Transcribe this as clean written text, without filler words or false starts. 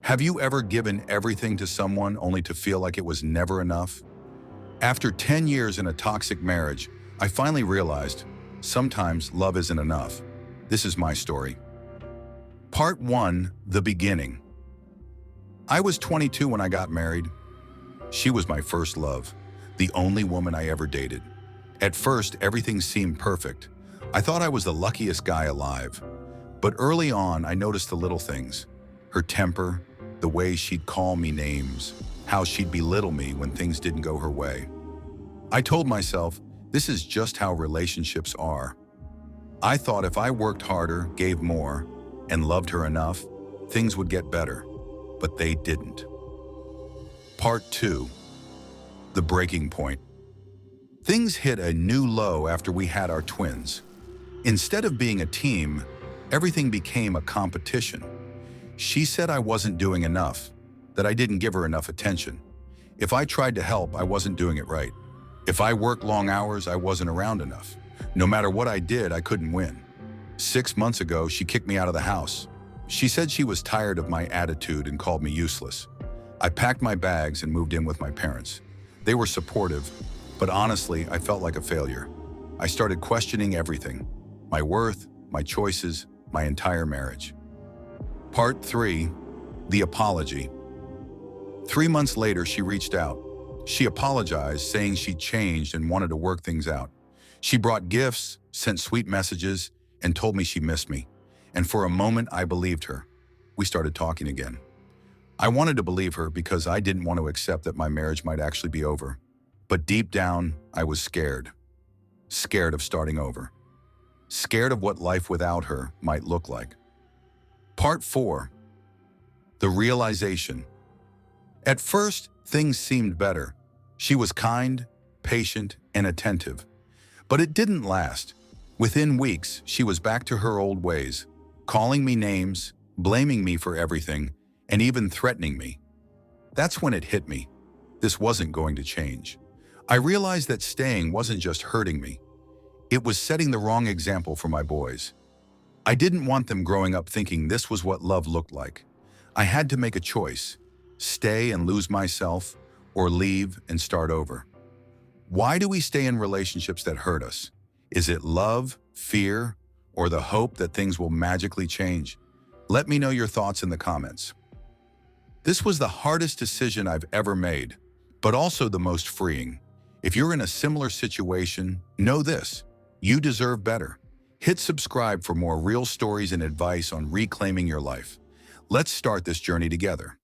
Have you ever given everything to someone only to feel like it was never enough? After 10 years in a toxic marriage, I finally realized sometimes love isn't enough. This is my story. Part 1, the beginning. I was 22 when I got married. She was my first love, the only woman I ever dated. At first, everything seemed perfect. I thought I was the luckiest guy alive. But early on, I noticed the little things. Her temper, the way she'd call me names, how she'd belittle me when things didn't go her way. I told myself, this is just how relationships are. I thought if I worked harder, gave more, and loved her enough, things would get better. But they didn't. Part 2, the breaking point. Things hit a new low after we had our twins. Instead of being a team, everything became a competition. She said I wasn't doing enough, that I didn't give her enough attention. If I tried to help, I wasn't doing it right. If I worked long hours, I wasn't around enough. No matter what I did, I couldn't win. 6 months ago, she kicked me out of the house. She said she was tired of my attitude and called me useless. I packed my bags and moved in with my parents. They were supportive, but honestly, I felt like a failure. I started questioning everything: my worth, my choices, my entire marriage. Part 3, the apology. 3 months later, she reached out. She apologized, saying she'd changed and wanted to work things out. She brought gifts, sent sweet messages, and told me she missed me. And for a moment, I believed her. We started talking again. I wanted to believe her because I didn't want to accept that my marriage might actually be over. But deep down, I was scared. Scared of starting over. Scared of what life without her might look like. Part 4, the realization. At first, things seemed better. She was kind, patient, and attentive. But it didn't last. Within weeks, she was back to her old ways, calling me names, blaming me for everything, and even threatening me. That's when it hit me. This wasn't going to change. I realized that staying wasn't just hurting me. It was setting the wrong example for my boys. I didn't want them growing up thinking this was what love looked like. I had to make a choice: stay and lose myself, or leave and start over. Why do we stay in relationships that hurt us? Is it love, fear, or the hope that things will magically change? Let me know your thoughts in the comments. This was the hardest decision I've ever made, but also the most freeing. If you're in a similar situation, know this: you deserve better. Hit subscribe for more real stories and advice on reclaiming your life. Let's start this journey together.